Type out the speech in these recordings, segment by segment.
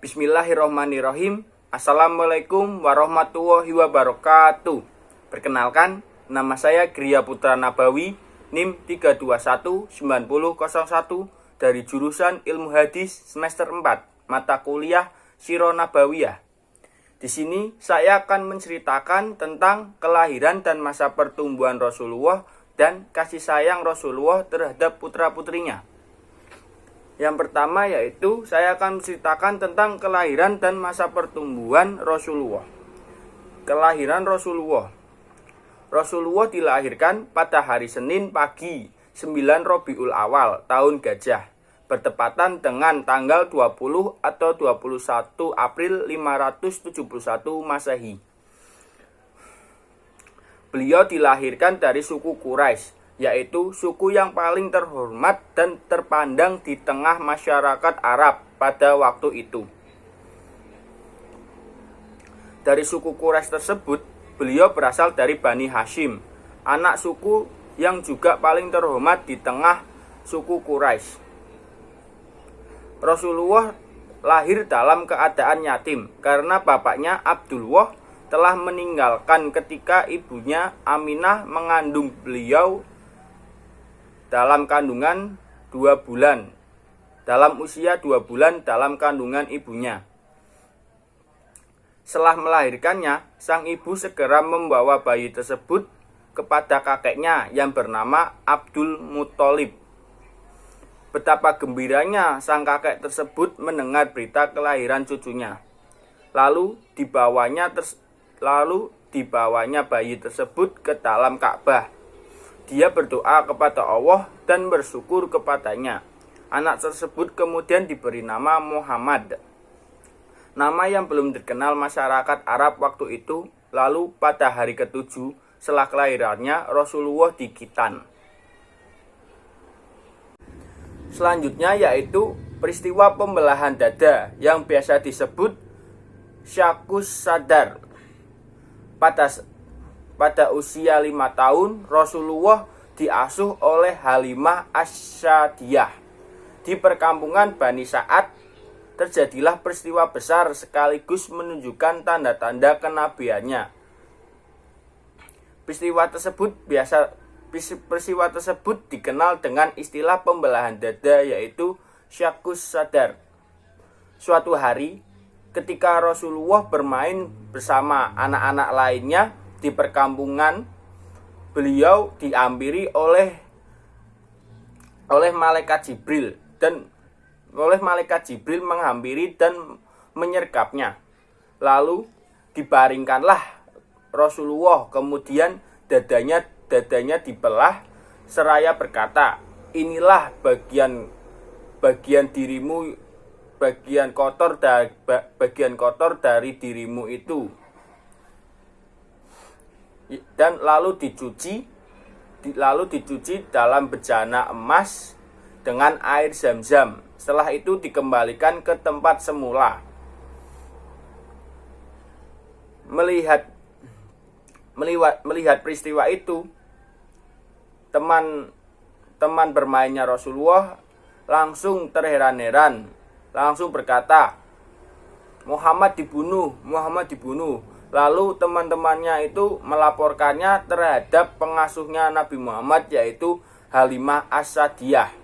Bismillahirrohmanirrohim. Assalamualaikum warahmatullahi wabarakatuh. Perkenalkan, nama saya Gria Putra Nabawi, NIM 3219001 dari jurusan Ilmu Hadis semester 4, mata kuliah Sirah Nabawiyah. Di sini saya akan menceritakan tentang kelahiran dan masa pertumbuhan Rasulullah dan kasih sayang Rasulullah terhadap putra-putrinya. Yang pertama yaitu saya akan menceritakan tentang kelahiran dan masa pertumbuhan Rasulullah. Kelahiran Rasulullah. Rasulullah dilahirkan pada hari Senin pagi 9 Rabiul Awal tahun Gajah, bertepatan dengan tanggal 20 atau 21 April 571 Masehi. Beliau dilahirkan dari suku Quraisy, yaitu suku yang paling terhormat dan terpandang di tengah masyarakat Arab pada waktu itu. Dari suku Quraisy tersebut, beliau berasal dari Bani Hashim, anak suku yang juga paling terhormat di tengah suku Quraisy. Rasulullah lahir dalam keadaan yatim karena bapaknya Abdullah telah meninggalkan ketika ibunya Aminah mengandung beliau dalam kandungan 2 bulan, dalam usia 2 bulan dalam kandungan ibunya. Setelah melahirkannya, sang ibu segera membawa bayi tersebut kepada kakeknya yang bernama Abdul Muthalib. Betapa gembiranya sang kakek tersebut mendengar berita kelahiran cucunya. Lalu dibawanya bayi tersebut ke dalam Ka'bah. Dia berdoa kepada Allah dan bersyukur kepadanya. Anak tersebut kemudian diberi nama Muhammad, nama yang belum dikenal masyarakat Arab waktu itu. Lalu pada hari ke-7 setelah kelahirannya, Rasulullah dikitan. Selanjutnya yaitu peristiwa pembelahan dada yang biasa disebut Syaqqus Sadar. Pada usia 5 tahun, Rasulullah diasuh oleh Halimah As-Sa'diyah. Di perkampungan Bani Sa'ad terjadilah peristiwa besar sekaligus menunjukkan tanda-tanda kenabiannya. Peristiwa tersebut dikenal dengan istilah pembelahan dada, yaitu Syaqqus Sadar. Suatu hari, ketika Rasulullah bermain bersama anak-anak lainnya di perkampungan, beliau dihampiri oleh malaikat Jibril menghampiri dan menyergapnya. Lalu dibaringkanlah Rasulullah, kemudian dadanya dibelah seraya berkata, "Inilah bagian dirimu, bagian kotor dari dirimu itu." Dan lalu dicuci dalam bejana emas dengan air Zam-Zam. Setelah itu dikembalikan ke tempat semula. Melihat peristiwa itu, teman bermainnya Rasulullah langsung terheran-heran, langsung berkata, Muhammad dibunuh." Lalu teman-temannya itu melaporkannya terhadap pengasuhnya Nabi Muhammad, yaitu Halimah As-Sa'diyah.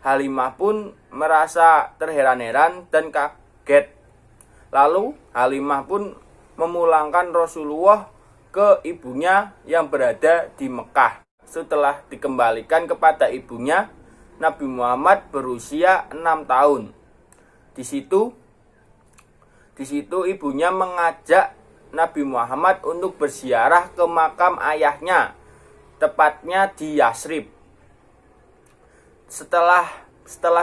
Halimah pun merasa terheran-heran dan kaget. Lalu Halimah pun memulangkan Rasulullah ke ibunya yang berada di Mekah. Setelah dikembalikan kepada ibunya, Nabi Muhammad berusia 6 tahun. Di situ ibunya mengajak Nabi Muhammad untuk berziarah ke makam ayahnya, tepatnya di Yasrib. Setelah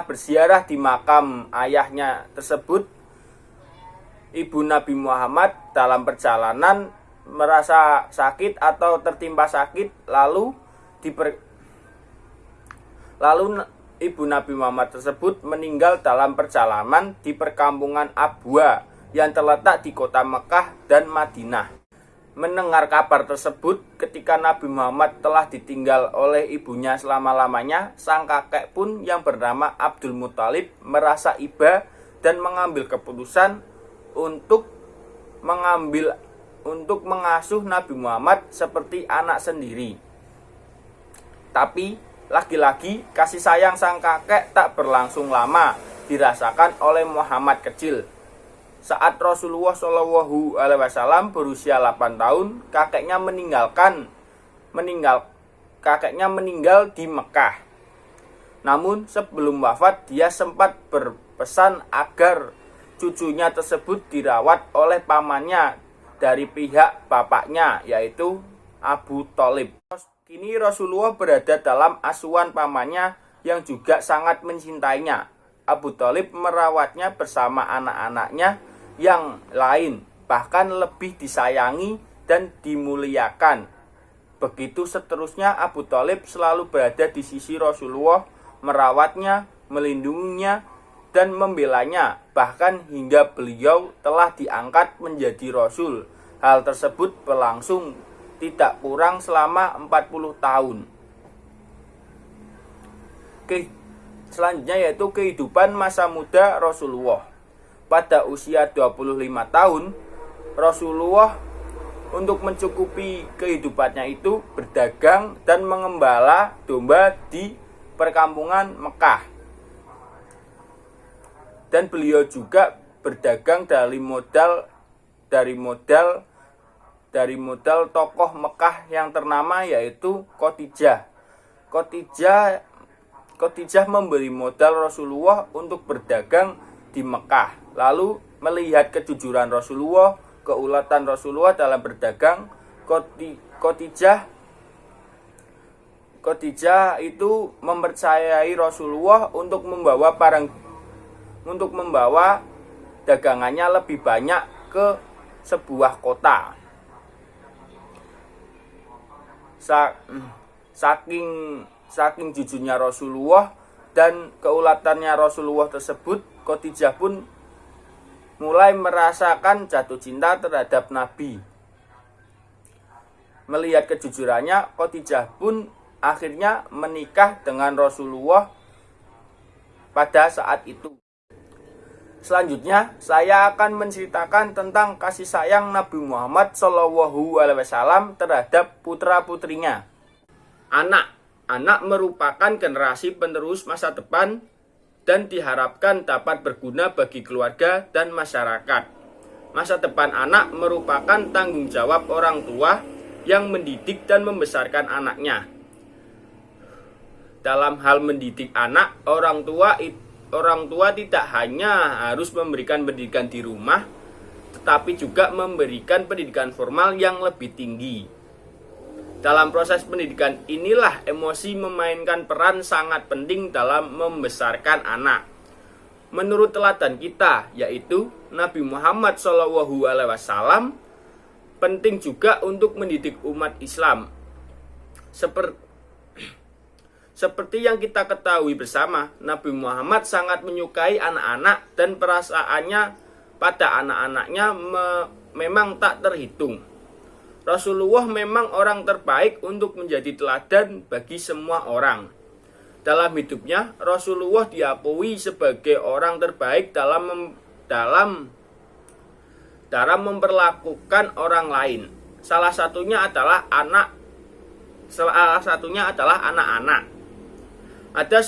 berziarah di makam ayahnya tersebut, ibu Nabi Muhammad dalam perjalanan merasa sakit atau tertimpa sakit, lalu ibu Nabi Muhammad tersebut meninggal dalam perjalanan di perkampungan Abwa yang terletak di kota Mekah dan Madinah. Mendengar kabar tersebut, ketika Nabi Muhammad telah ditinggal oleh ibunya selama-lamanya, sang kakek pun yang bernama Abdul Muthalib merasa iba dan mengambil keputusan untuk mengasuh Nabi Muhammad seperti anak sendiri. Tapi lagi-lagi kasih sayang sang kakek tak berlangsung lama dirasakan oleh Muhammad kecil. Saat Rasulullah SAW berusia 8 tahun, kakeknya meninggal di Mekah. Namun sebelum wafat dia sempat berpesan agar cucunya tersebut dirawat oleh pamannya dari pihak bapaknya, yaitu Abu Thalib. Kini Rasulullah berada dalam asuhan pamannya yang juga sangat mencintainya. Abu Thalib merawatnya bersama anak-anaknya yang lain, bahkan lebih disayangi dan dimuliakan. Begitu seterusnya, Abu Thalib selalu berada di sisi Rasulullah, merawatnya, melindunginya, dan membelanya, bahkan hingga beliau telah diangkat menjadi Rasul. Hal tersebut berlangsung tidak kurang selama 40 tahun. Selanjutnya yaitu kehidupan masa muda Rasulullah. Pada usia 25 tahun, Rasulullah untuk mencukupi kehidupannya itu berdagang dan mengembala domba di perkampungan Mekah. Dan beliau juga berdagang dari modal tokoh Mekah yang ternama, yaitu Khadijah. Khadijah memberi modal Rasulullah untuk berdagang di Mekah. Lalu melihat kejujuran Rasulullah, keulatan Rasulullah dalam berdagang, Khadijah itu mempercayai Rasulullah untuk membawa dagangannya lebih banyak ke sebuah kota. Saking jujurnya Rasulullah dan keulatannya Rasulullah tersebut, Khadijah pun mulai merasakan jatuh cinta terhadap Nabi. Melihat kejujurannya, Khadijah pun akhirnya menikah dengan Rasulullah pada saat itu. Selanjutnya, saya akan menceritakan tentang kasih sayang Nabi Muhammad SAW terhadap putra-putrinya. Anak merupakan generasi penerus masa depan dan diharapkan dapat berguna bagi keluarga dan masyarakat. Masa depan anak merupakan tanggung jawab orang tua yang mendidik dan membesarkan anaknya. Dalam hal mendidik anak, orang tua tidak hanya harus memberikan pendidikan di rumah, tetapi juga memberikan pendidikan formal yang lebih tinggi. Dalam proses pendidikan inilah emosi memainkan peran sangat penting dalam membesarkan anak. Menurut teladan kita, yaitu Nabi Muhammad SAW, penting juga untuk mendidik umat Islam. Seperti yang kita ketahui bersama, Nabi Muhammad sangat menyukai anak-anak dan perasaannya pada anak-anaknya memang tak terhitung. Rasulullah memang orang terbaik untuk menjadi teladan bagi semua orang. Dalam hidupnya, Rasulullah diakui sebagai orang terbaik dalam memperlakukan orang lain. Salah satunya adalah anak-anak. Ada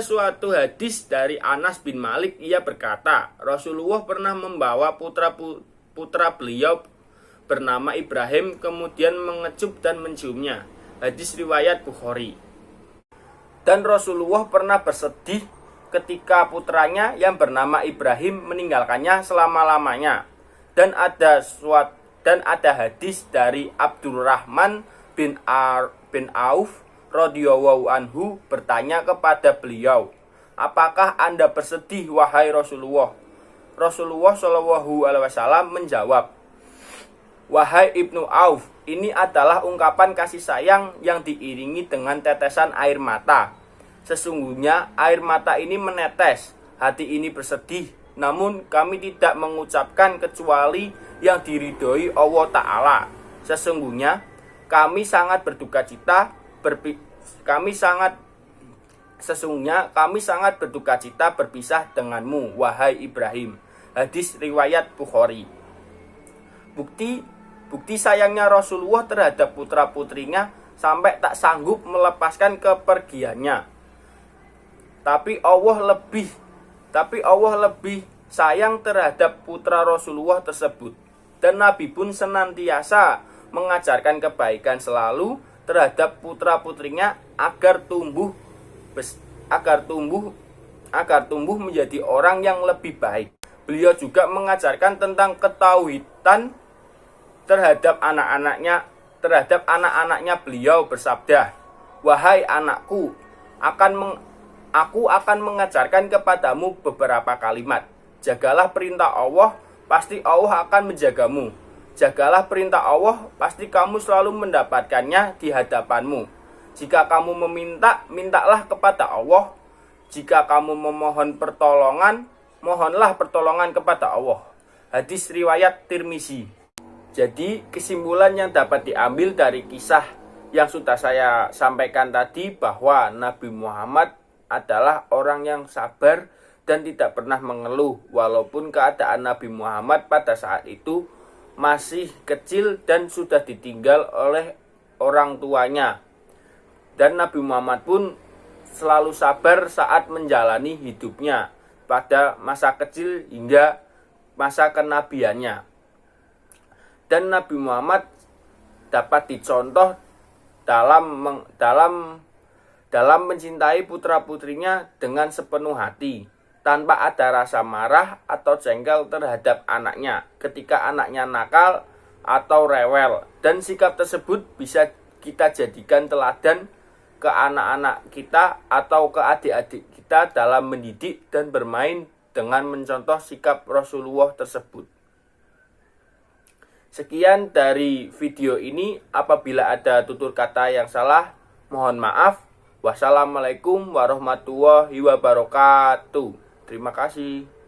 suatu hadis dari Anas bin Malik, ia berkata, Rasulullah pernah membawa putra beliau bernama Ibrahim, kemudian mengecup dan menciumnya. Hadis riwayat Bukhari. Dan Rasulullah pernah bersedih ketika putranya yang bernama Ibrahim meninggalkannya selama-lamanya. Dan ada hadis dari Abdurrahman bin Auf radhiyallahu anhu bertanya kepada beliau, apakah Anda bersedih wahai Rasulullah? Rasulullah SAW menjawab, wahai Ibnu Auf, ini adalah ungkapan kasih sayang yang diiringi dengan tetesan air mata. Sesungguhnya air mata ini menetes, hati ini bersedih, namun kami tidak mengucapkan kecuali yang diridhoi Allah Ta'ala. Sesungguhnya kami sangat berduka cita Sesungguhnya kami sangat berduka cita berpisah denganmu, wahai Ibrahim. Hadis riwayat Bukhari. Bukti sayangnya Rasulullah terhadap putra-putrinya sampai tak sanggup melepaskan kepergiannya. Tapi Allah lebih sayang terhadap putra Rasulullah tersebut. Dan Nabi pun senantiasa mengajarkan kebaikan selalu terhadap putra-putrinya agar tumbuh menjadi orang yang lebih baik. Beliau juga mengajarkan tentang ketauhidan terhadap anak-anaknya. Beliau bersabda, "Wahai anakku, aku akan mengajarkan kepadamu beberapa kalimat. Jagalah perintah Allah, pasti Allah akan menjagamu. Jagalah perintah Allah, pasti kamu selalu mendapatkannya di hadapanmu. Jika kamu meminta, mintalah kepada Allah. Jika kamu memohon pertolongan, mohonlah pertolongan kepada Allah." Hadis riwayat Tirmizi. Jadi kesimpulan yang dapat diambil dari kisah yang sudah saya sampaikan tadi, bahwa Nabi Muhammad adalah orang yang sabar dan tidak pernah mengeluh, walaupun keadaan Nabi Muhammad pada saat itu masih kecil dan sudah ditinggal oleh orang tuanya. Dan Nabi Muhammad pun selalu sabar saat menjalani hidupnya pada masa kecil hingga masa kenabiannya. Dan Nabi Muhammad dapat dicontoh dalam mencintai putra-putrinya dengan sepenuh hati, tanpa ada rasa marah atau jengkel terhadap anaknya ketika anaknya nakal atau rewel. Dan sikap tersebut bisa kita jadikan teladan ke anak-anak kita atau ke adik-adik kita dalam mendidik dan bermain dengan mencontoh sikap Rasulullah tersebut. Sekian dari video ini. Apabila ada tutur kata yang salah, mohon maaf. Wassalamualaikum warahmatullahi wabarakatuh. Terima kasih.